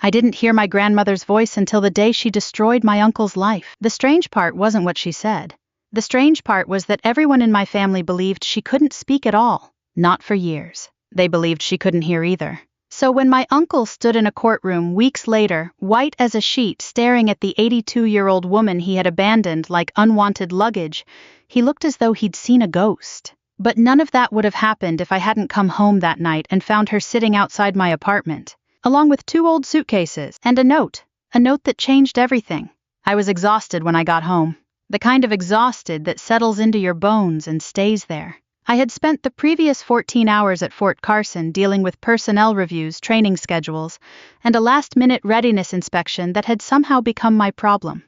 I didn't hear my grandmother's voice until the day she destroyed my uncle's life. The strange part wasn't what she said. The strange part was that everyone in my family believed she couldn't speak at all. Not for years. They believed she couldn't hear either. So when my uncle stood in a courtroom weeks later, white as a sheet, staring at the 82-year-old woman he had abandoned like unwanted luggage, he looked as though he'd seen a ghost. But none of that would have happened if I hadn't come home that night and found her sitting outside my apartment, along with 2 old suitcases and a note that changed everything. I was exhausted when I got home. The kind of exhausted that settles into your bones and stays there. I had spent the previous 14 hours at Fort Carson dealing with personnel reviews, training schedules, and a last-minute readiness inspection that had somehow become my problem.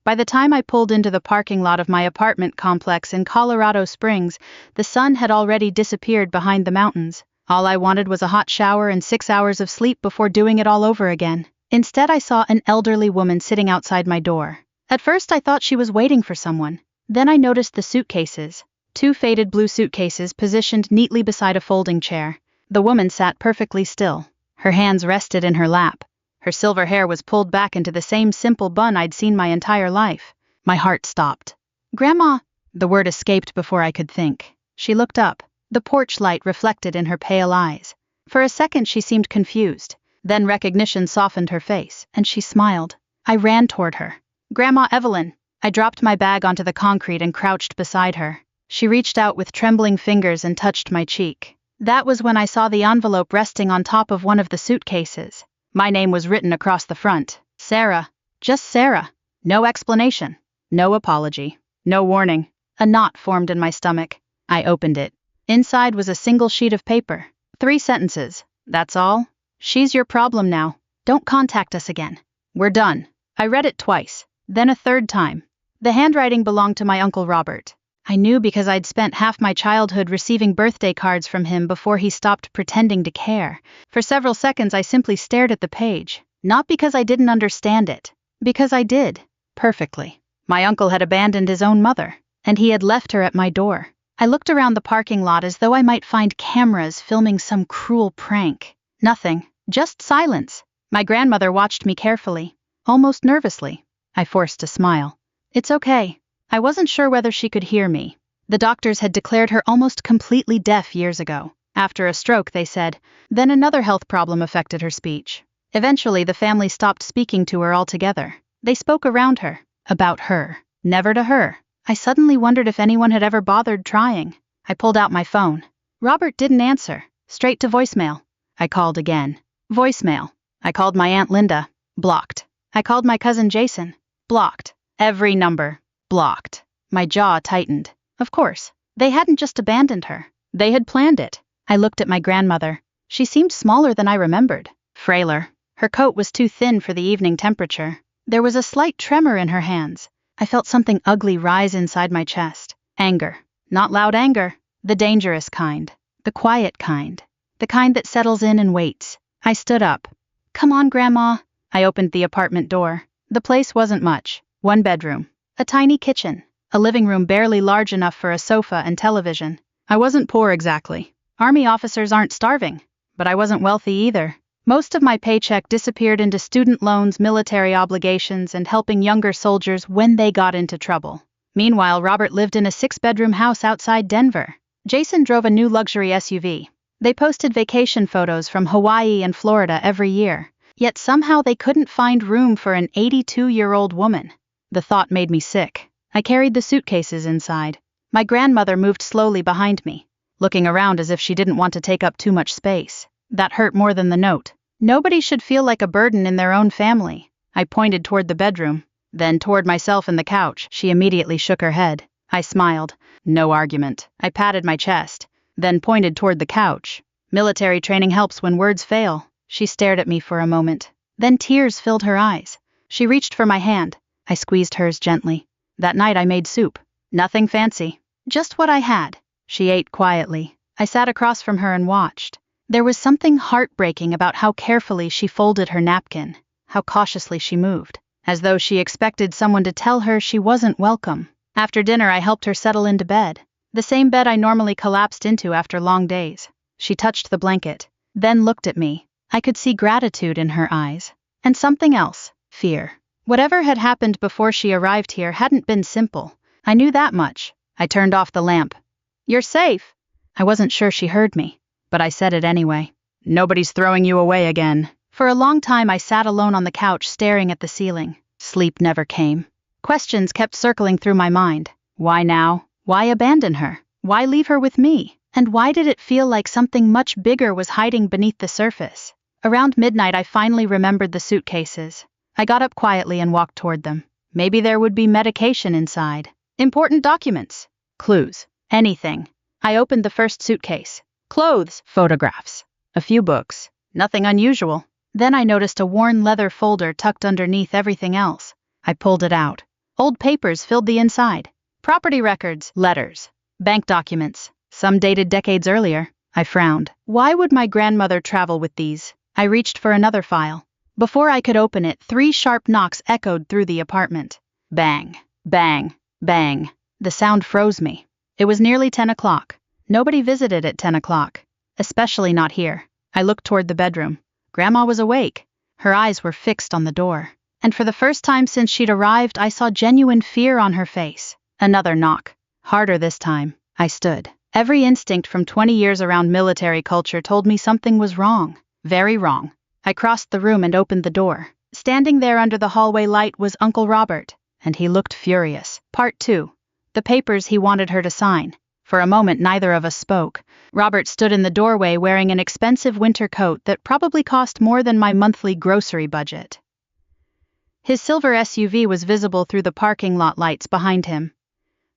By the time I pulled into the parking lot of my apartment complex in Colorado Springs, the sun had already disappeared behind the mountains. All I wanted was a hot shower and 6 hours of sleep before doing it all over again. Instead, I saw an elderly woman sitting outside my door. At first, I thought she was waiting for someone. Then I noticed the suitcases. 2 faded blue suitcases positioned neatly beside a folding chair. The woman sat perfectly still. Her hands rested in her lap. Her silver hair was pulled back into the same simple bun I'd seen my entire life. My heart stopped. "Grandma!" The word escaped before I could think. She looked up. The porch light reflected in her pale eyes. For a second she seemed confused. Then recognition softened her face, and she smiled. I ran toward her. "Grandma Evelyn!" I dropped my bag onto the concrete and crouched beside her. She reached out with trembling fingers and touched my cheek. That was when I saw the envelope resting on top of one of the suitcases. My name was written across the front. Sarah. Just Sarah. No explanation. No apology. No warning. A knot formed in my stomach. I opened it. Inside was a single sheet of paper. 3 sentences. That's all. "She's your problem now. Don't contact us again. We're done." I read it twice. Then a 3rd time. The handwriting belonged to my Uncle Robert. I knew because I'd spent half my childhood receiving birthday cards from him before he stopped pretending to care. For several seconds I simply stared at the page, not because I didn't understand it, because I did, perfectly. My uncle had abandoned his own mother, and he had left her at my door. I looked around the parking lot as though I might find cameras filming some cruel prank. Nothing, just silence. My grandmother watched me carefully, almost nervously. I forced a smile. "It's okay." I wasn't sure whether she could hear me. The doctors had declared her almost completely deaf years ago. After a stroke, they said. Then another health problem affected her speech. Eventually, the family stopped speaking to her altogether. They spoke around her, about her, never to her. I suddenly wondered if anyone had ever bothered trying. I pulled out my phone. Robert didn't answer. Straight to voicemail. I called again. Voicemail. I called my Aunt Linda. Blocked. I called my cousin Jason. Blocked. Every number. Blocked. My jaw tightened. Of course, they hadn't just abandoned her. They had planned it. I looked at my grandmother. She seemed smaller than I remembered. Frailer. Her coat was too thin for the evening temperature. There was a slight tremor in her hands. I felt something ugly rise inside my chest. Anger. Not loud anger. The dangerous kind. The quiet kind. The kind that settles in and waits. I stood up. "Come on, Grandma." I opened the apartment door. The place wasn't much. 1 bedroom. A tiny kitchen. A living room barely large enough for a sofa and television. I wasn't poor exactly. Army officers aren't starving. But I wasn't wealthy either. Most of my paycheck disappeared into student loans, military obligations, and helping younger soldiers when they got into trouble. Meanwhile, Robert lived in a 6-bedroom house outside Denver. Jason drove a new luxury SUV. They posted vacation photos from Hawaii and Florida every year. Yet somehow they couldn't find room for an 82-year-old woman. The thought made me sick. I carried the suitcases inside. My grandmother moved slowly behind me, looking around as if she didn't want to take up too much space. That hurt more than the note. Nobody should feel like a burden in their own family. I pointed toward the bedroom, then toward myself and the couch. She immediately shook her head. I smiled. No argument. I patted my chest, then pointed toward the couch. Military training helps when words fail. She stared at me for a moment. Then tears filled her eyes. She reached for my hand. I squeezed hers gently. That night I made soup. Nothing fancy. Just what I had. She ate quietly. I sat across from her and watched. There was something heartbreaking about how carefully she folded her napkin, how cautiously she moved, as though she expected someone to tell her she wasn't welcome. After dinner I helped her settle into bed. The same bed I normally collapsed into after long days. She touched the blanket, then looked at me. I could see gratitude in her eyes. And something else, fear. Whatever had happened before she arrived here hadn't been simple. I knew that much. I turned off the lamp. "You're safe." I wasn't sure she heard me, but I said it anyway. "Nobody's throwing you away again." For a long time I sat alone on the couch staring at the ceiling. Sleep never came. Questions kept circling through my mind. Why now? Why abandon her? Why leave her with me? And why did it feel like something much bigger was hiding beneath the surface? Around midnight I finally remembered the suitcases. I got up quietly and walked toward them. Maybe there would be medication inside. Important documents. Clues. Anything. I opened the first suitcase. Clothes. Photographs. A few books. Nothing unusual. Then I noticed a worn leather folder tucked underneath everything else. I pulled it out. Old papers filled the inside. Property records, letters, bank documents, some dated decades earlier. I frowned. Why would my grandmother travel with these? I reached for another file. Before I could open it, 3 sharp knocks echoed through the apartment. Bang, bang, bang. The sound froze me. It was nearly 10 o'clock. Nobody visited at 10 o'clock. Especially not here. I looked toward the bedroom. Grandma was awake. Her eyes were fixed on the door. And for the first time since she'd arrived, I saw genuine fear on her face. Another knock. Harder this time. I stood. Every instinct from 20 years around military culture told me something was wrong. Very wrong. I crossed the room and opened the door. Standing there under the hallway light was Uncle Robert, and he looked furious. Part 2. The papers he wanted her to sign. For a moment neither of us spoke. Robert stood in the doorway wearing an expensive winter coat that probably cost more than my monthly grocery budget. His silver SUV was visible through the parking lot lights behind him.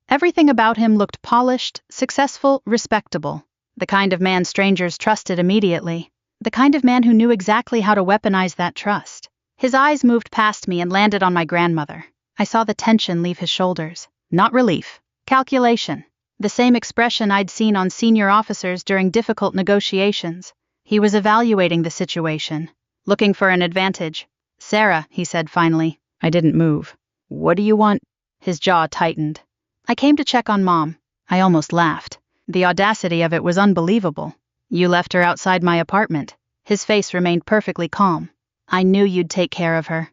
Everything about him looked polished, successful, respectable. The kind of man strangers trusted immediately. The kind of man who knew exactly how to weaponize that trust. His eyes moved past me and landed on my grandmother. I saw the tension leave his shoulders. Not relief. Calculation. The same expression I'd seen on senior officers during difficult negotiations. He was evaluating the situation, looking for an advantage. "Sarah," he said finally. I didn't move. "What do you want?" His jaw tightened. "I came to check on Mom." I almost laughed. The audacity of it was unbelievable. "You left her outside my apartment." His face remained perfectly calm. "I knew you'd take care of her."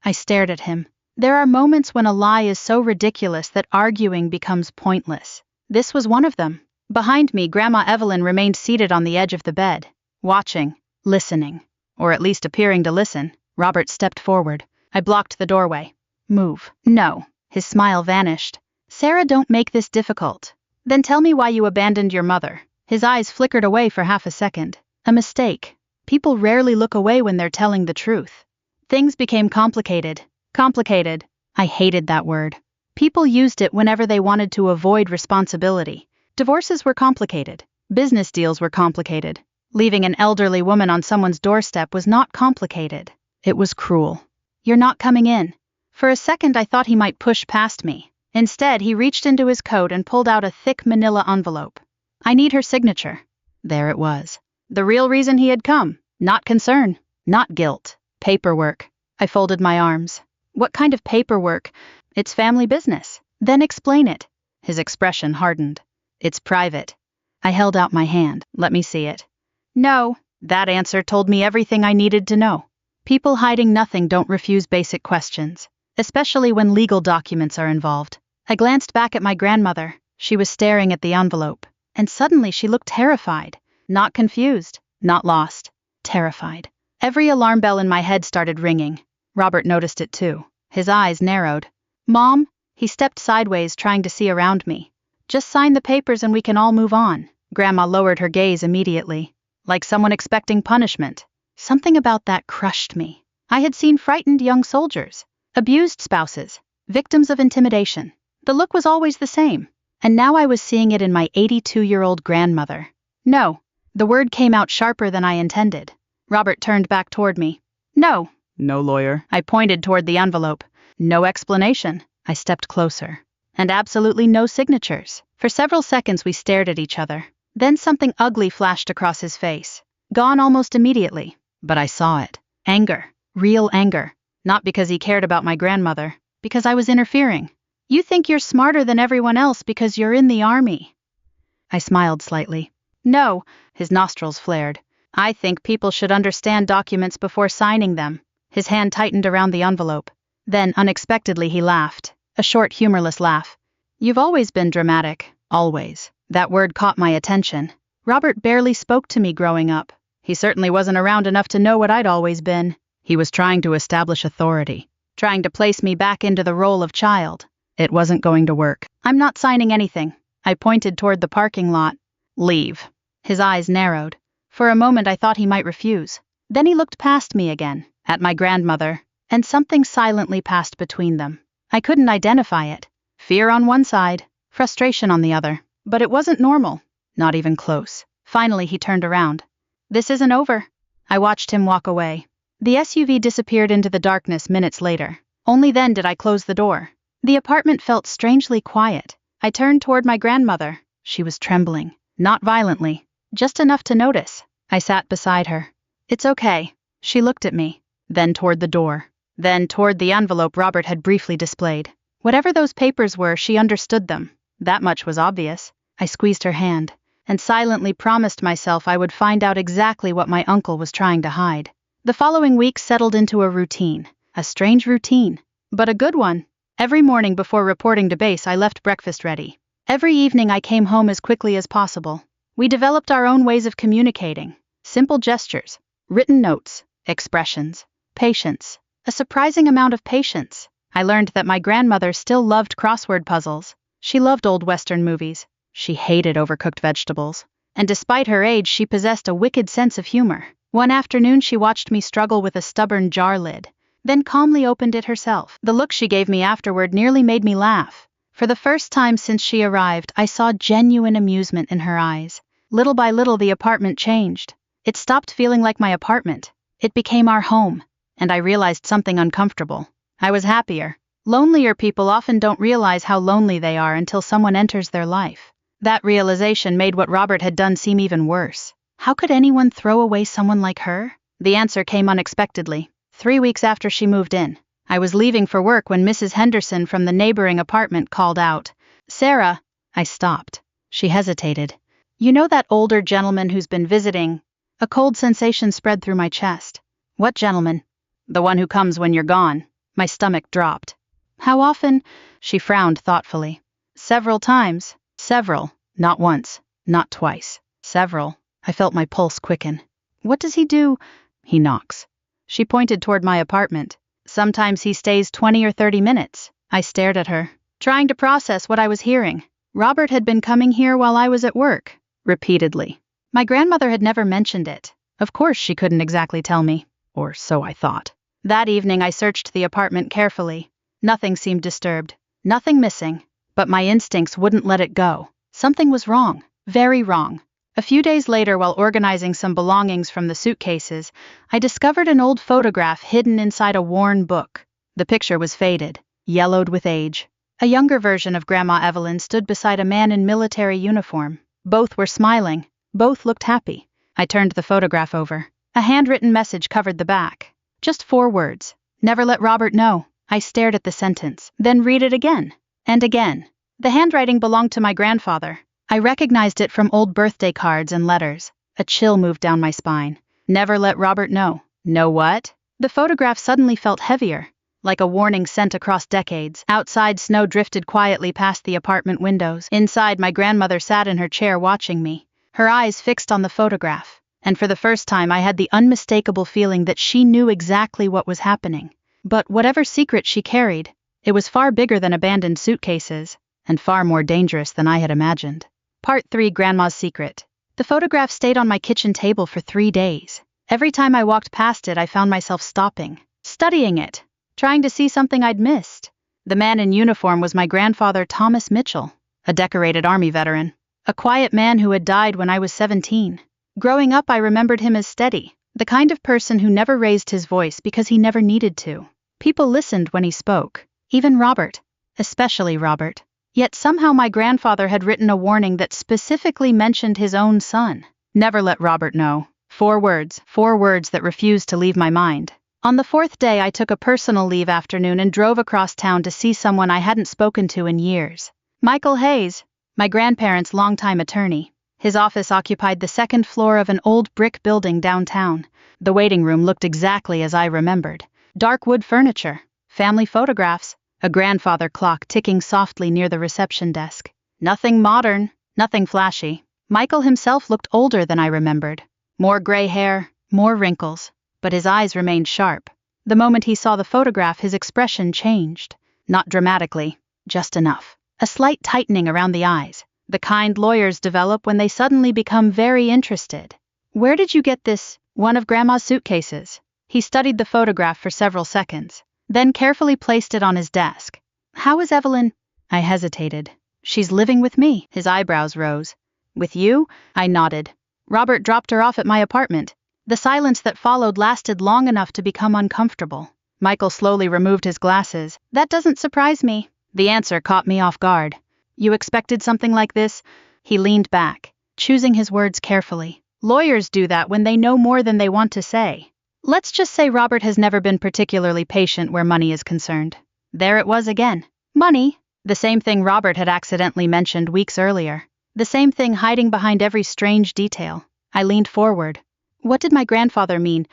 I stared at him. There are moments when a lie is so ridiculous that arguing becomes pointless. This was one of them. Behind me, Grandma Evelyn remained seated on the edge of the bed, watching, listening, or at least appearing to listen. Robert stepped forward. I blocked the doorway. "Move." "No." His smile vanished. "Sarah, don't make this difficult." "Then tell me why you abandoned your mother." His eyes flickered away for half a second. "A mistake. People rarely look away when they're telling the truth." Things became complicated. Complicated. I hated that word. People used it whenever they wanted to avoid responsibility. Divorces were complicated. Business deals were complicated. Leaving an elderly woman on someone's doorstep was not complicated. It was cruel. "You're not coming in." For a second I thought he might push past me. Instead, he reached into his coat and pulled out a thick manila envelope. "I need her signature." There it was. The real reason he had come. Not concern. Not guilt. Paperwork. I folded my arms. "What kind of paperwork?" "It's family business." "Then explain it." His expression hardened. "It's private." I held out my hand. "Let me see it." "No." That answer told me everything I needed to know. People hiding nothing don't refuse basic questions, especially when legal documents are involved. I glanced back at my grandmother. She was staring at the envelope, and suddenly she looked terrified. Not confused, not lost. Terrified. Every alarm bell in my head started ringing. Robert noticed it too. His eyes narrowed. "Mom?" He stepped sideways, trying to see around me. "Just sign the papers and we can all move on." Grandma lowered her gaze immediately, like someone expecting punishment. Something about that crushed me. I had seen frightened young soldiers, abused spouses, victims of intimidation. The look was always the same, and now I was seeing it in my 82-year-old grandmother. "No." The word came out sharper than I intended. Robert turned back toward me. "No." "No lawyer." I pointed toward the envelope. "No explanation." I stepped closer. "And absolutely no signatures." For several seconds we stared at each other. Then something ugly flashed across his face. Gone almost immediately. But I saw it. Anger. Real anger. Not because he cared about my grandmother. Because I was interfering. "You think you're smarter than everyone else because you're in the army." I smiled slightly. "No." His nostrils flared. I think people should understand documents before signing them. His hand tightened around the envelope. Then, unexpectedly, he laughed. A short, humorless laugh. You've always been dramatic. Always. That word caught my attention. Robert barely spoke to me growing up. He certainly wasn't around enough to know what I'd always been. He was trying to establish authority. Trying to place me back into the role of child. It wasn't going to work. I'm not signing anything. I pointed toward the parking lot. Leave. His eyes narrowed. For a moment I thought he might refuse. Then he looked past me again, at my grandmother, and something silently passed between them. I couldn't identify it. Fear on one side, frustration on the other. But it wasn't normal. Not even close. Finally he turned around. This isn't over. I watched him walk away. The SUV disappeared into the darkness minutes later. Only then did I close the door. The apartment felt strangely quiet. I turned toward my grandmother. She was trembling. Not violently. Just enough to notice. I sat beside her. It's okay. She looked at me. Then toward the door. Then toward the envelope Robert had briefly displayed. Whatever those papers were, she understood them. That much was obvious. I squeezed her hand, and silently promised myself I would find out exactly what my uncle was trying to hide. The following week settled into a routine. A strange routine, but a good one. Every morning before reporting to base I left breakfast ready. Every evening I came home as quickly as possible. We developed our own ways of communicating. Simple gestures, written notes, expressions, patience. A surprising amount of patience. I learned that my grandmother still loved crossword puzzles. She loved old Western movies. She hated overcooked vegetables. And despite her age, she possessed a wicked sense of humor. One afternoon she watched me struggle with a stubborn jar lid, then calmly opened it herself. The look she gave me afterward nearly made me laugh. For the first time since she arrived, I saw genuine amusement in her eyes. Little by little the apartment changed. It stopped feeling like my apartment. It became our home. And I realized something uncomfortable. I was happier. Lonelier people often don't realize how lonely they are until someone enters their life. That realization made what Robert had done seem even worse. How could anyone throw away someone like her? The answer came unexpectedly. 3 weeks after she moved in. I was leaving for work when Mrs. Henderson from the neighboring apartment called out, "Sarah." I stopped. She hesitated. "You know that older gentleman who's been visiting?" A cold sensation spread through my chest. "What gentleman?" "The one who comes when you're gone." My stomach dropped. "How often?" She frowned thoughtfully. "Several times." "Several. Not once. Not twice. Several." I felt my pulse quicken. "What does he do?" "He knocks." She pointed toward my apartment. "Sometimes he stays 20 or 30 minutes. I stared at her, trying to process what I was hearing. Robert had been coming here while I was at work. Repeatedly. My grandmother had never mentioned it. Of course she couldn't exactly tell me. Or so I thought. That evening I searched the apartment carefully. Nothing seemed disturbed. Nothing missing. But my instincts wouldn't let it go. Something was wrong. Very wrong. A few days later, while organizing some belongings from the suitcases, I discovered an old photograph hidden inside a worn book. The picture was faded, yellowed with age. A younger version of Grandma Evelyn stood beside a man in military uniform. Both were smiling. Both looked happy. I turned the photograph over. A handwritten message covered the back. Just 4 words. "Never let Robert know." I stared at the sentence, then read it again. And again. The handwriting belonged to my grandfather. I recognized it from old birthday cards and letters. A chill moved down my spine. Never let Robert know. Know what? The photograph suddenly felt heavier, like a warning sent across decades. Outside, snow drifted quietly past the apartment windows. Inside, my grandmother sat in her chair watching me, her eyes fixed on the photograph. And for the first time I had the unmistakable feeling that she knew exactly what was happening. But whatever secret she carried, it was far bigger than abandoned suitcases, and far more dangerous than I had imagined. Part 3: Grandma's Secret. The photograph stayed on my kitchen table for 3 days. Every time I walked past it I found myself stopping, studying it, trying to see something I'd missed. The man in uniform was my grandfather Thomas Mitchell, a decorated Army veteran. A quiet man who had died when I was 17. Growing up I remembered him as steady, the kind of person who never raised his voice because he never needed to. People listened when he spoke, even Robert, especially Robert. Yet somehow my grandfather had written a warning that specifically mentioned his own son. Never let Robert know. 4 words that refused to leave my mind. On the 4th day I took a personal leave afternoon and drove across town to see someone I hadn't spoken to in years. Michael Hayes, my grandparents' longtime attorney. His office occupied the second floor of an old brick building downtown. The waiting room looked exactly as I remembered. Dark wood furniture, family photographs, a grandfather clock ticking softly near the reception desk. Nothing modern, nothing flashy. Michael himself looked older than I remembered. More gray hair, more wrinkles, but his eyes remained sharp. The moment he saw the photograph, his expression changed. Not dramatically, just enough. A slight tightening around the eyes, the kind lawyers develop when they suddenly become very interested. "Where did you get this? One of Grandma's suitcases?" He studied the photograph for several seconds, then carefully placed it on his desk. "How is Evelyn?" I hesitated. "She's living with me." His eyebrows rose. "With you?" I nodded. "Robert dropped her off at my apartment." The silence that followed lasted long enough to become uncomfortable. Michael slowly removed his glasses. "That doesn't surprise me." The answer caught me off guard. "You expected something like this?" He leaned back, choosing his words carefully. "Lawyers do that when they know more than they want to say. Let's just say Robert has never been particularly patient where money is concerned." There it was again. Money. The same thing Robert had accidentally mentioned weeks earlier. The same thing hiding behind every strange detail. I leaned forward. "What did my grandfather mean?"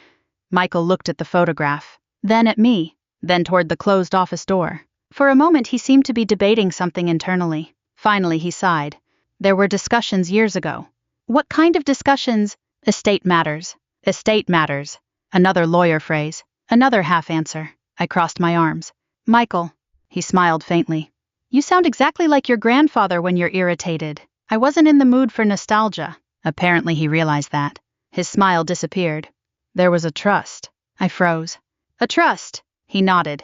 Michael looked at the photograph, then at me, then toward the closed office door. For a moment he seemed to be debating something internally. Finally he sighed. "There were discussions years ago." "What kind of discussions?" "Estate matters. Estate matters." Another lawyer phrase. Another half answer. I crossed my arms. "Michael." He smiled faintly. "You sound exactly like your grandfather when you're irritated." I wasn't in the mood for nostalgia. Apparently he realized that. His smile disappeared. "There was a trust." I froze. "A trust?" He nodded.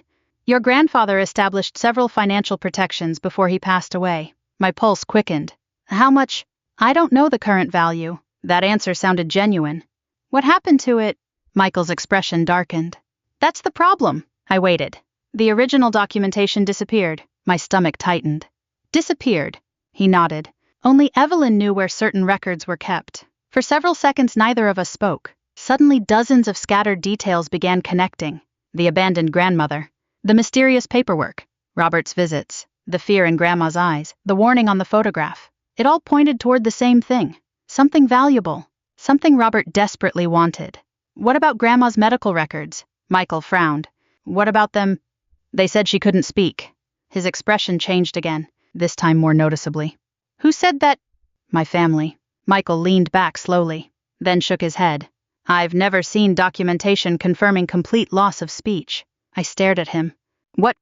"Your grandfather established several financial protections before he passed away." My pulse quickened. "How much?" "I don't know the current value." That answer sounded genuine. "What happened to it?" Michael's expression darkened. "That's the problem." I waited. "The original documentation disappeared." My stomach tightened. "Disappeared." He nodded. "Only Evelyn knew where certain records were kept." For several seconds neither of us spoke. Suddenly dozens of scattered details began connecting. The abandoned grandmother. The mysterious paperwork. Robert's visits. The fear in Grandma's eyes. The warning on the photograph. It all pointed toward the same thing. Something valuable. Something Robert desperately wanted. "What about Grandma's medical records?" Michael frowned. "What about them?" "They said she couldn't speak." His expression changed again, this time more noticeably. "Who said that?" "My family." Michael leaned back slowly, then shook his head. "I've never seen documentation confirming complete loss of speech." I stared at him. "What?"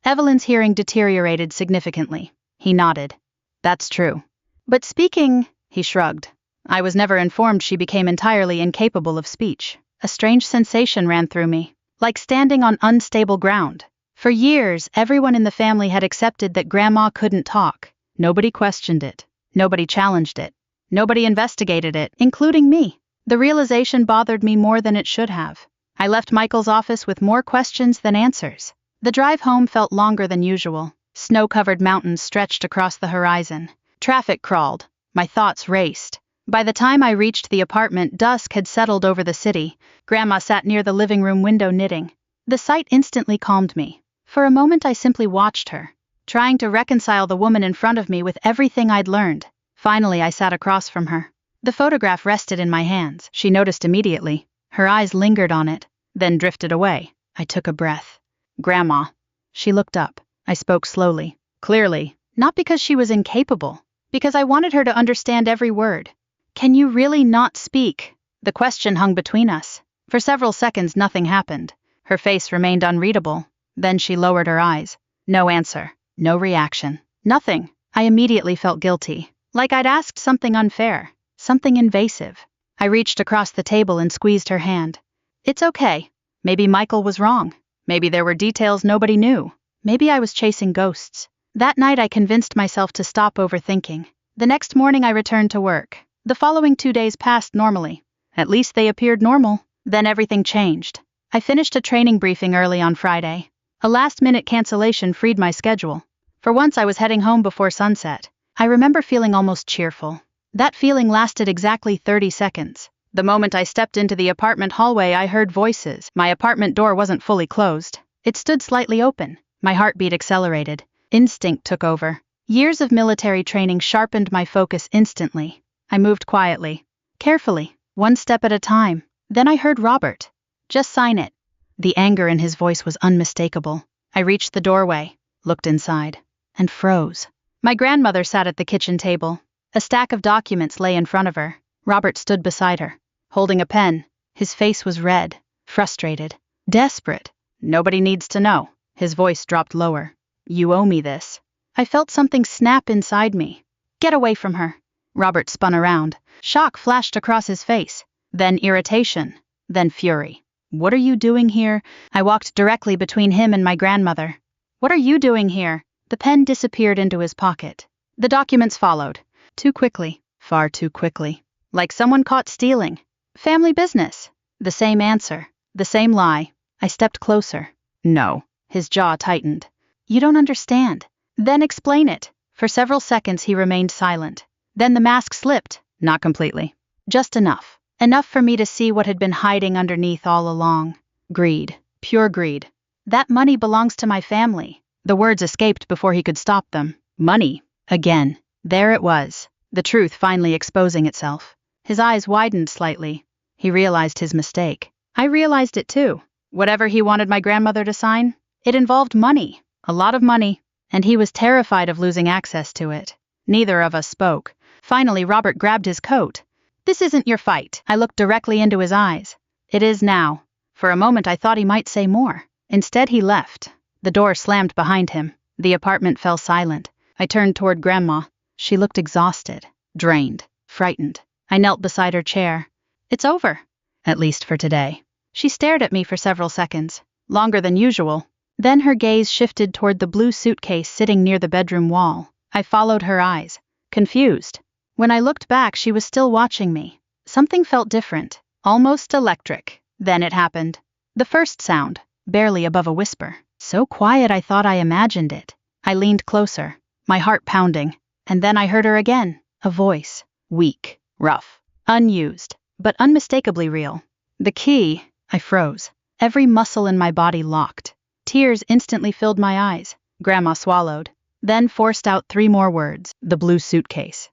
"Evelyn's hearing deteriorated significantly." He nodded. "That's true." "But speaking," he shrugged. "I was never informed she became entirely incapable of speech." A strange sensation ran through me, like standing on unstable ground. For years, everyone in the family had accepted that Grandma couldn't talk. Nobody questioned it. Nobody challenged it. Nobody investigated it, including me. The realization bothered me more than it should have. I left Michael's office with more questions than answers. The drive home felt longer than usual. Snow-covered mountains stretched across the horizon. Traffic crawled. My thoughts raced. By the time I reached the apartment, dusk had settled over the city. Grandma sat near the living room window knitting. The sight instantly calmed me. For a moment I simply watched her, trying to reconcile the woman in front of me with everything I'd learned. Finally I sat across from her. The photograph rested in my hands. She noticed immediately. Her eyes lingered on it, then drifted away. I took a breath. "Grandma." She looked up. I spoke slowly, clearly, not because she was incapable, because I wanted her to understand every word. "Can you really not speak?" The question hung between us. For several seconds nothing happened. Her face remained unreadable. Then she lowered her eyes. No answer. No reaction. Nothing. I immediately felt guilty. Like I'd asked something unfair. Something invasive. I reached across the table and squeezed her hand. "It's okay. Maybe Michael was wrong. Maybe there were details nobody knew. Maybe I was chasing ghosts." That night I convinced myself to stop overthinking. The next morning I returned to work. The following 2 days passed normally. At least they appeared normal. Then everything changed. I finished a training briefing early on Friday. A last-minute cancellation freed my schedule. For once I was heading home before sunset. I remember feeling almost cheerful. That feeling lasted exactly 30 seconds. The moment I stepped into the apartment hallway I heard voices. My apartment door wasn't fully closed. It stood slightly open. My heartbeat accelerated. Instinct took over. Years of military training sharpened my focus instantly. I moved quietly, carefully, one step at a time. Then I heard Robert. Just sign it. The anger in his voice was unmistakable. I reached the doorway, looked inside, and froze. My grandmother sat at the kitchen table. A stack of documents lay in front of her. Robert stood beside her, holding a pen. His face was red, frustrated, desperate. Nobody needs to know. His voice dropped lower. You owe me this. I felt something snap inside me. Get away from her. Robert spun around. Shock flashed across his face. Then irritation. Then fury. What are you doing here? I walked directly between him and my grandmother. What are you doing here? The pen disappeared into his pocket. The documents followed. Too quickly. Far too quickly. Like someone caught stealing. Family business. The same answer. The same lie. I stepped closer. No. His jaw tightened. You don't understand. Then explain it. For several seconds he remained silent. Then the mask slipped. Not completely. Just enough. Enough for me to see what had been hiding underneath all along. Greed. Pure greed. That money belongs to my family. The words escaped before he could stop them. Money. Again. There it was. The truth finally exposing itself. His eyes widened slightly. He realized his mistake. I realized it too. Whatever he wanted my grandmother to sign, it involved money. A lot of money. And he was terrified of losing access to it. Neither of us spoke. Finally, Robert grabbed his coat. This isn't your fight. I looked directly into his eyes. It is now. For a moment I thought he might say more. Instead he left. The door slammed behind him. The apartment fell silent. I turned toward Grandma. She looked exhausted, drained, frightened. I knelt beside her chair. It's over. At least for today. She stared at me for several seconds. Longer than usual. Then her gaze shifted toward the blue suitcase sitting near the bedroom wall. I followed her eyes, confused. When I looked back, she was still watching me. Something felt different, almost electric. Then it happened. The first sound, barely above a whisper. So quiet I thought I imagined it. I leaned closer, my heart pounding. And then I heard her again. A voice. Weak, rough, unused, but unmistakably real. The key. I froze. Every muscle in my body locked. Tears instantly filled my eyes. Grandma swallowed, then forced out 3 more words. The blue suitcase.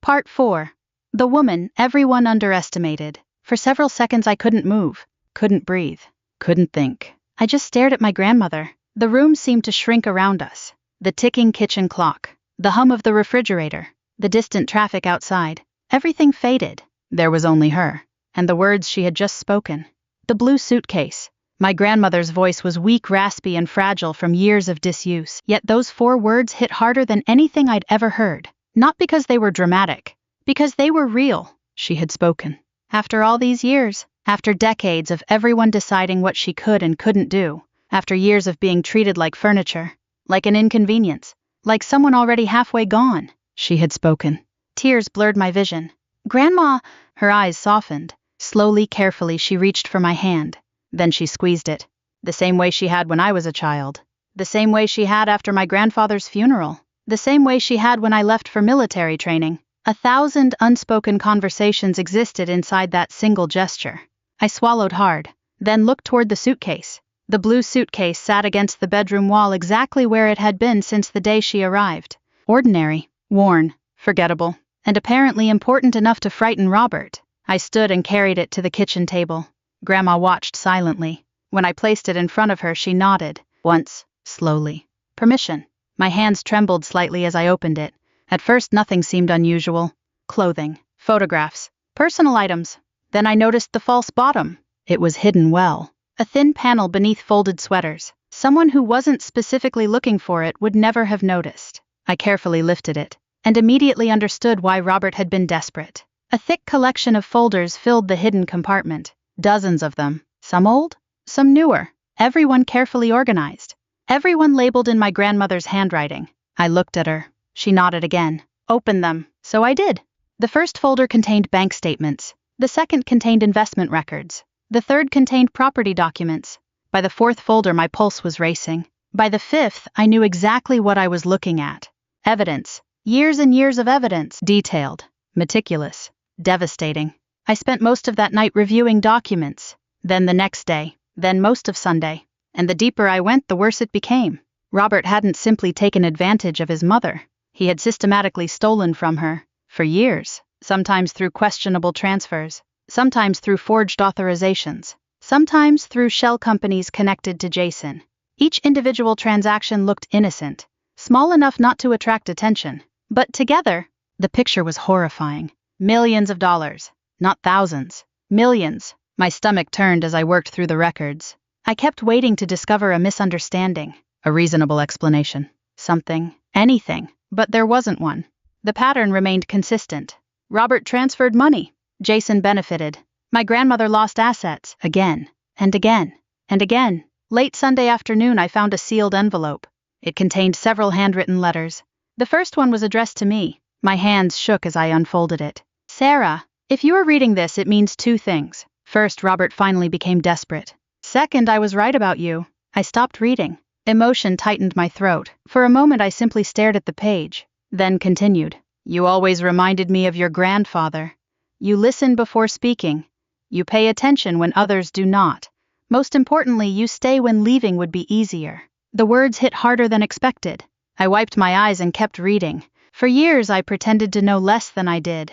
Part 4. The woman everyone underestimated. For several seconds I couldn't move, couldn't breathe, couldn't think. I just stared at my grandmother. The room seemed to shrink around us. The ticking kitchen clock, the hum of the refrigerator, the distant traffic outside. Everything faded. There was only her, and the words she had just spoken. The blue suitcase. My grandmother's voice was weak, raspy, and fragile from years of disuse. Yet those 4 words hit harder than anything I'd ever heard. Not because they were dramatic, because they were real. She had spoken. After all these years, after decades of everyone deciding what she could and couldn't do, after years of being treated like furniture, like an inconvenience, like someone already halfway gone, she had spoken. Tears blurred my vision. Grandma, her eyes softened. Slowly, carefully, she reached for my hand. Then she squeezed it. The same way she had when I was a child. The same way she had after my grandfather's funeral. The same way she had when I left for military training. 1,000 unspoken conversations existed inside that single gesture. I swallowed hard, then looked toward the suitcase. The blue suitcase sat against the bedroom wall exactly where it had been since the day she arrived. Ordinary, worn, forgettable, and apparently important enough to frighten Robert. I stood and carried it to the kitchen table. Grandma watched silently. When I placed it in front of her, she nodded. Once, slowly. Permission. My hands trembled slightly as I opened it. At first nothing seemed unusual. Clothing, photographs, personal items. Then I noticed the false bottom. It was hidden well. A thin panel beneath folded sweaters. Someone who wasn't specifically looking for it would never have noticed. I carefully lifted it, and immediately understood why Robert had been desperate. A thick collection of folders filled the hidden compartment. Dozens of them. Some old, some newer. Everyone carefully organized. Everyone labeled in my grandmother's handwriting. I looked at her. She nodded again. Open them. So I did. The first folder contained bank statements. The second contained investment records. The third contained property documents. By the 4th folder, my pulse was racing. By the 5th, I knew exactly what I was looking at. Evidence. Years and years of evidence. Detailed. Meticulous. Devastating. I spent most of that night reviewing documents. Then the next day. Then most of Sunday. And the deeper I went, the worse it became. Robert hadn't simply taken advantage of his mother. He had systematically stolen from her. For years. sometimes through questionable transfers, sometimes through forged authorizations, sometimes through shell companies connected to Jason. Each individual transaction looked innocent, small enough not to attract attention, but together, the picture was horrifying. Millions of dollars, not thousands, millions. My stomach turned as I worked through the records. I kept waiting to discover a misunderstanding, a reasonable explanation, something, anything, but there wasn't one. The pattern remained consistent. Robert transferred money. Jason benefited. My grandmother lost assets, again, and again, and again. Late Sunday afternoon I found a sealed envelope. It contained several handwritten letters. The first one was addressed to me. My hands shook as I unfolded it. Sarah, if you are reading this, it means two things. First, Robert finally became desperate. Second, I was right about you. I stopped reading. Emotion tightened my throat. For a moment I simply stared at the page, then continued. You always reminded me of your grandfather. You listen before speaking. You pay attention when others do not. Most importantly, you stay when leaving would be easier. The words hit harder than expected. I wiped my eyes and kept reading. For years I pretended to know less than I did.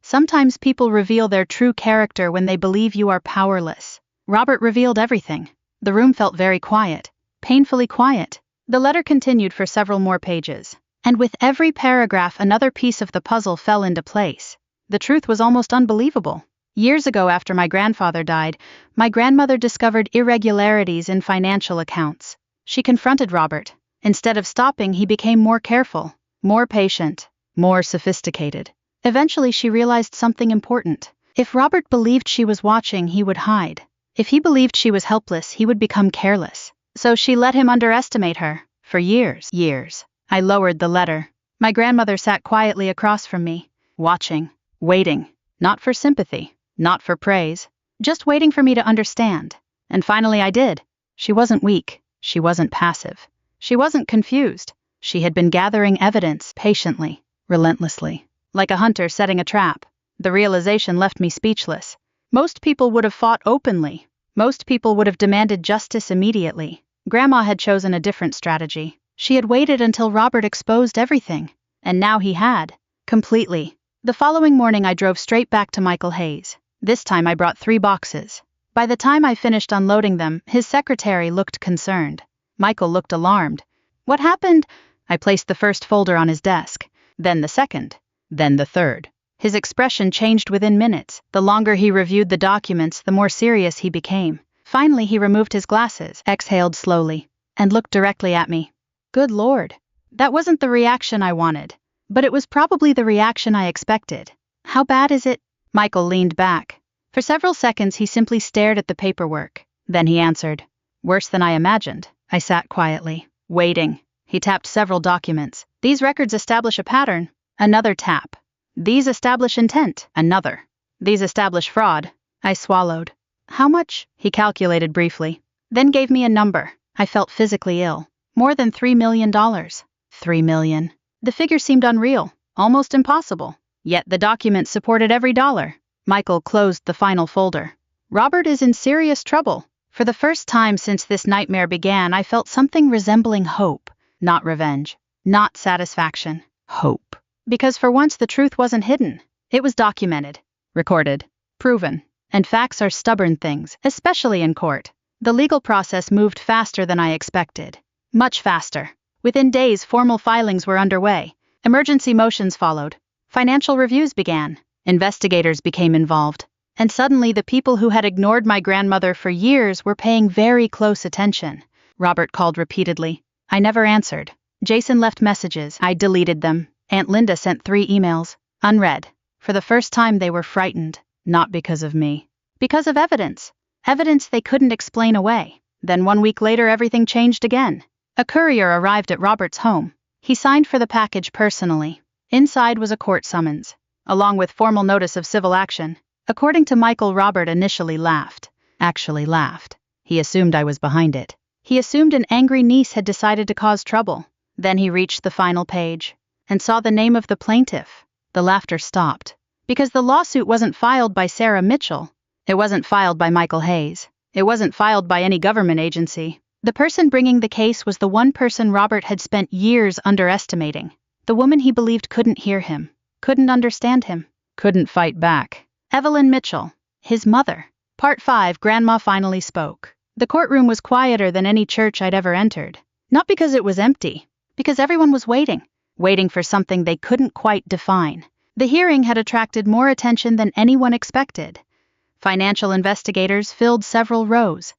Sometimes people reveal their true character when they believe you are powerless. Robert revealed everything. The room felt very quiet, painfully quiet. The letter continued for several more pages, and with every paragraph another piece of the puzzle fell into place. The truth was almost unbelievable. Years ago, after my grandfather died, my grandmother discovered irregularities in financial accounts. She confronted Robert. Instead of stopping, he became more careful, more patient, more sophisticated. Eventually she realized something important. If Robert believed she was watching, he would hide. If he believed she was helpless, he would become careless. So she let him underestimate her. For years. I lowered the letter. My grandmother sat quietly across from me, watching, waiting, not for sympathy, not for praise, just waiting for me to understand. And finally I did. She wasn't weak. She wasn't passive. She wasn't confused. She had been gathering evidence patiently, relentlessly, like a hunter setting a trap. The realization left me speechless. Most people would have fought openly. Most people would have demanded justice immediately. Grandma had chosen a different strategy. She had waited until Robert exposed everything. And now he had. Completely. The following morning I drove straight back to Michael Hayes. This time I brought 3 boxes. By the time I finished unloading them, his secretary looked concerned. Michael looked alarmed. What happened? I placed the first folder on his desk, then the second, then the third. His expression changed within minutes. The longer he reviewed the documents, the more serious he became. Finally, he removed his glasses, exhaled slowly, and looked directly at me. Good Lord. That wasn't the reaction I wanted, but it was probably the reaction I expected. How bad is it? Michael leaned back. For several seconds he simply stared at the paperwork. Then he answered. Worse than I imagined. I sat quietly, waiting. He tapped several documents. These records establish a pattern. Another tap. These establish intent. Another. These establish fraud. I swallowed. How much? He calculated briefly. Then gave me a number. I felt physically ill. More than $3 million. $3 million. The figure seemed unreal, almost impossible. Yet the document supported every dollar. Michael closed the final folder. Robert is in serious trouble. For the first time since this nightmare began, I felt something resembling hope. Not revenge. Not satisfaction. Hope. Because for once the truth wasn't hidden. It was documented, recorded, proven. And facts are stubborn things, especially in court. The legal process moved faster than I expected. Much faster. Within days, formal filings were underway. Emergency motions followed. Financial reviews began. Investigators became involved. And suddenly the people who had ignored my grandmother for years were paying very close attention. Robert called repeatedly. I never answered. Jason left messages. I deleted them. Aunt Linda sent 3 emails. Unread. For the first time they were frightened. Not because of me. Because of evidence. Evidence they couldn't explain away. Then 1 week later everything changed again. A courier arrived at Robert's home. He signed for the package personally. Inside was a court summons, along with formal notice of civil action. According to Michael, Robert initially laughed. Actually laughed. He assumed I was behind it. He assumed an angry niece had decided to cause trouble. Then he reached the final page and saw the name of the plaintiff. The laughter stopped. Because the lawsuit wasn't filed by Sarah Mitchell. It wasn't filed by Michael Hayes. It wasn't filed by any government agency. The person bringing the case was the one person Robert had spent years underestimating. The woman he believed couldn't hear him, couldn't understand him, couldn't fight back. Evelyn Mitchell, his mother. Part 5. Grandma finally spoke. The courtroom was quieter than any church I'd ever entered. Not because it was empty, because everyone was waiting for something they couldn't quite define. The hearing had attracted more attention than anyone expected. Financial investigators filled several rows.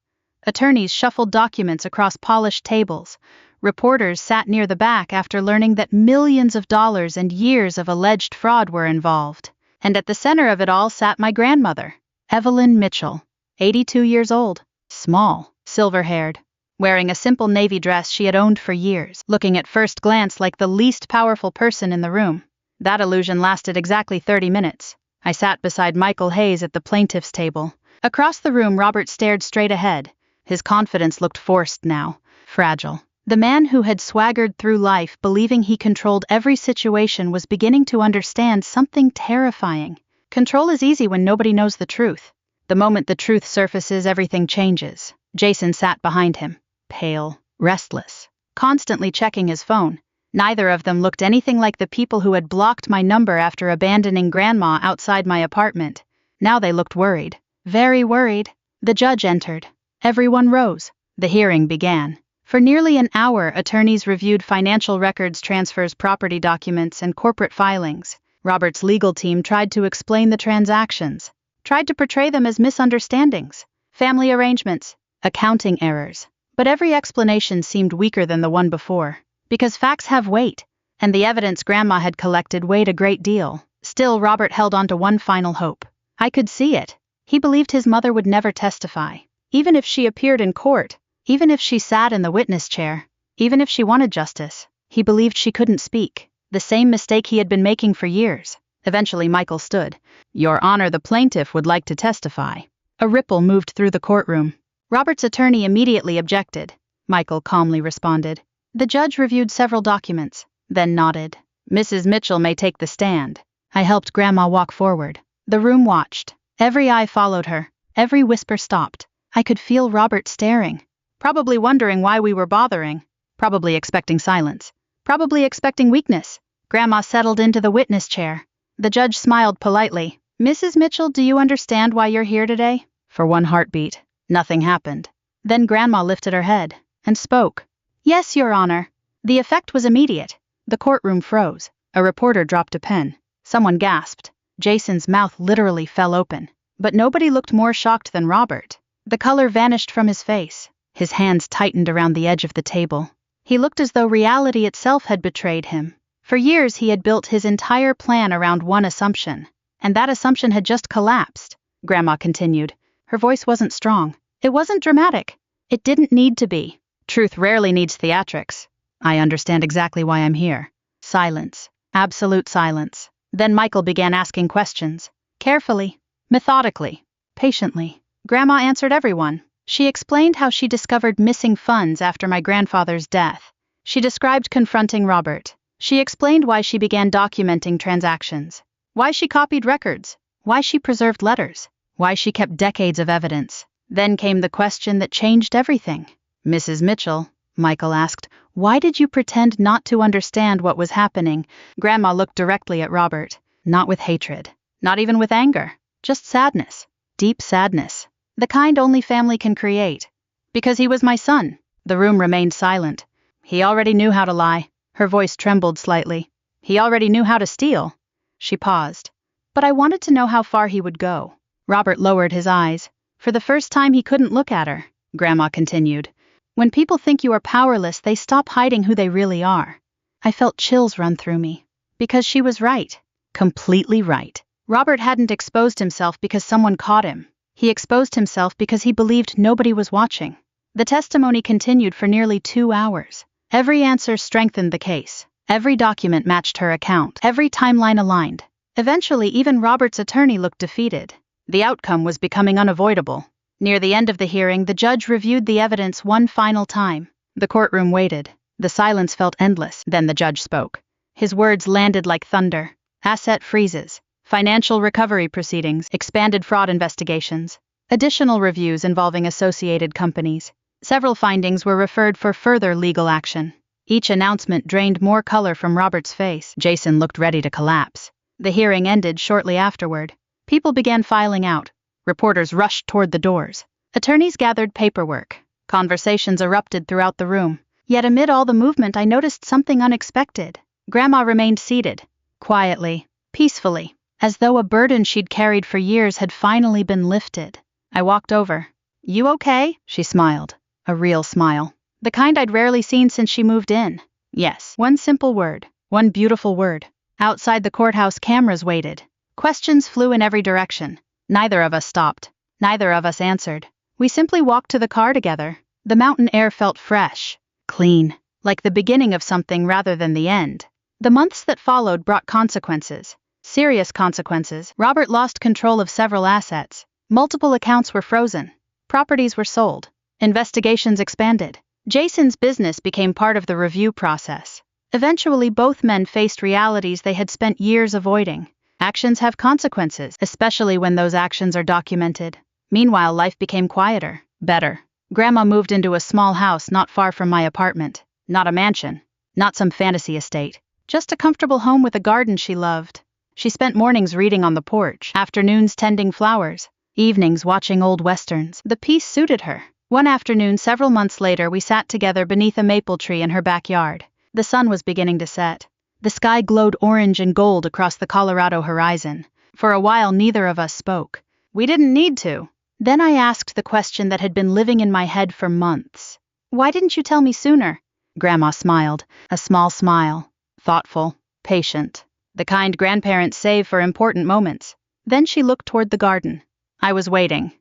Attorneys shuffled documents across polished tables. Reporters sat near the back after learning that millions of dollars and years of alleged fraud were involved. And at the center of it all sat my grandmother, Evelyn Mitchell, 82 years old, small, silver-haired, wearing a simple navy dress she had owned for years, looking at first glance like the least powerful person in the room. That illusion lasted exactly 30 minutes. I sat beside Michael Hayes at the plaintiff's table. Across the room, Robert stared straight ahead. His confidence looked forced now, fragile. The man who had swaggered through life believing he controlled every situation was beginning to understand something terrifying. Control is easy when nobody knows the truth. The moment the truth surfaces, everything changes. Jason sat behind him, pale, restless, constantly checking his phone. Neither of them looked anything like the people who had blocked my number after abandoning Grandma outside my apartment. Now they looked worried, very worried. The judge entered. Everyone rose. The hearing began. For nearly an hour, attorneys reviewed financial records, transfers, property documents, and corporate filings. Robert's legal team tried to explain the transactions, tried to portray them as misunderstandings, family arrangements, accounting errors. But every explanation seemed weaker than the one before, because facts have weight, and the evidence Grandma had collected weighed a great deal. Still, Robert held on to one final hope. I could see it. He believed his mother would never testify, even if she appeared in court. Even if she sat in the witness chair, even if she wanted justice, he believed she couldn't speak. The same mistake he had been making for years. Eventually, Michael stood. Your Honor, the plaintiff would like to testify. A ripple moved through the courtroom. Robert's attorney immediately objected. Michael calmly responded. The judge reviewed several documents, then nodded. Mrs. Mitchell may take the stand. I helped Grandma walk forward. The room watched. Every eye followed her. Every whisper stopped. I could feel Robert staring. Probably wondering why we were bothering. Probably expecting silence. Probably expecting weakness. Grandma settled into the witness chair. The judge smiled politely. Mrs. Mitchell, do you understand why you're here today? For one heartbeat, nothing happened. Then Grandma lifted her head and spoke. Yes, Your Honor. The effect was immediate. The courtroom froze. A reporter dropped a pen. Someone gasped. Jason's mouth literally fell open. But nobody looked more shocked than Robert. The color vanished from his face. His hands tightened around the edge of the table. He looked as though reality itself had betrayed him. For years he had built his entire plan around one assumption, and that assumption had just collapsed. Grandma continued. Her voice wasn't strong. It wasn't dramatic. It didn't need to be. Truth rarely needs theatrics. I understand exactly why I'm here. Silence. Absolute silence. Then Michael began asking questions. Carefully, methodically, patiently. Grandma answered everyone. She explained how she discovered missing funds after my grandfather's death. She described confronting Robert. She explained why she began documenting transactions, why she copied records, why she preserved letters, why she kept decades of evidence. Then came the question that changed everything. Mrs. Mitchell, Michael asked, why did you pretend not to understand what was happening? Grandma looked directly at Robert, not with hatred, not even with anger, just sadness, deep sadness. The kind only family can create. Because he was my son. The room remained silent. He already knew how to lie. Her voice trembled slightly. He already knew how to steal. She paused. But I wanted to know how far he would go. Robert lowered his eyes. For the first time he couldn't look at her. Grandma continued. When people think you are powerless, they stop hiding who they really are. I felt chills run through me. Because she was right. Completely right. Robert hadn't exposed himself because someone caught him. He exposed himself because he believed nobody was watching. The testimony continued for nearly 2 hours. Every answer strengthened the case. Every document matched her account. Every timeline aligned. Eventually, even Robert's attorney looked defeated. The outcome was becoming unavoidable. Near the end of the hearing, the judge reviewed the evidence one final time. The courtroom waited. The silence felt endless. Then the judge spoke. His words landed like thunder. Asset freezes. Financial recovery proceedings, expanded fraud investigations, additional reviews involving associated companies. Several findings were referred for further legal action. Each announcement drained more color from Robert's face. Jason looked ready to collapse. The hearing ended shortly afterward. People began filing out. Reporters rushed toward the doors. Attorneys gathered paperwork. Conversations erupted throughout the room. Yet amid all the movement, I noticed something unexpected. Grandma remained seated, quietly, peacefully, as though a burden she'd carried for years had finally been lifted. I walked over. "You okay?" she smiled. A real smile. The kind I'd rarely seen since she moved in. Yes. One simple word. One beautiful word. Outside the courthouse, cameras waited. Questions flew in every direction. Neither of us stopped. Neither of us answered. We simply walked to the car together. The mountain air felt fresh, clean, like the beginning of something rather than the end. The months that followed brought consequences. Serious consequences. Robert lost control of several assets. Multiple accounts were frozen. Properties were sold. Investigations expanded. Jason's business became part of the review process. Eventually, both men faced realities they had spent years avoiding. Actions have consequences, especially when those actions are documented. Meanwhile, life became quieter, better. Grandma moved into a small house not far from my apartment. Not a mansion. Not some fantasy estate. Just a comfortable home with a garden she loved. She spent mornings reading on the porch, afternoons tending flowers, evenings watching old westerns. The peace suited her. One afternoon, several months later, we sat together beneath a maple tree in her backyard. The sun was beginning to set. The sky glowed orange and gold across the Colorado horizon. For a while, neither of us spoke. We didn't need to. Then I asked the question that had been living in my head for months. "Why didn't you tell me sooner?" Grandma smiled, a small smile. Thoughtful, patient. The kind grandparents save for important moments. Then she looked toward the garden. I was waiting.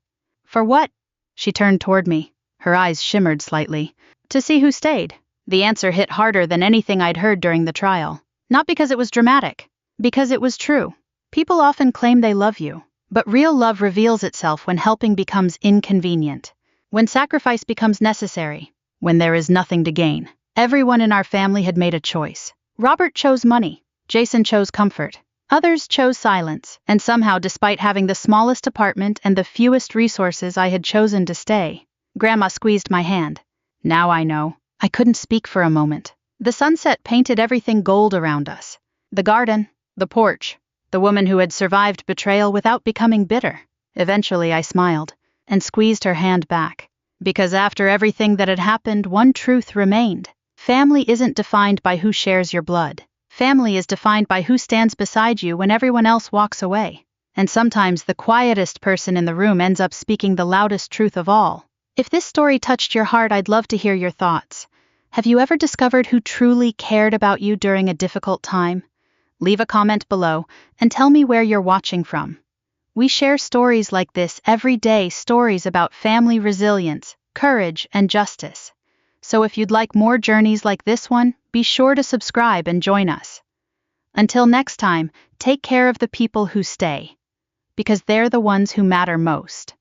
For what? She turned toward me. Her eyes shimmered slightly. To see who stayed. The answer hit harder than anything I'd heard during the trial. Not because it was dramatic. Because it was true. People often claim they love you. But real love reveals itself when helping becomes inconvenient. When sacrifice becomes necessary. When there is nothing to gain. Everyone in our family had made a choice. Robert chose money. Jason chose comfort. Others chose silence. And somehow, despite having the smallest apartment and the fewest resources, I had chosen to stay. Grandma squeezed my hand. Now I know. I couldn't speak for a moment. The sunset painted everything gold around us. The garden, the porch, the woman who had survived betrayal without becoming bitter. Eventually I smiled and squeezed her hand back. Because after everything that had happened, one truth remained. Family isn't defined by who shares your blood. Family is defined by who stands beside you when everyone else walks away. And sometimes the quietest person in the room ends up speaking the loudest truth of all. If this story touched your heart, I'd love to hear your thoughts. Have you ever discovered who truly cared about you during a difficult time? Leave a comment below and tell me where you're watching from. We share stories like this every day, stories about family resilience, courage, and justice. So if you'd like more journeys like this one, be sure to subscribe and join us. Until next time, take care of the people who stay, because they're the ones who matter most.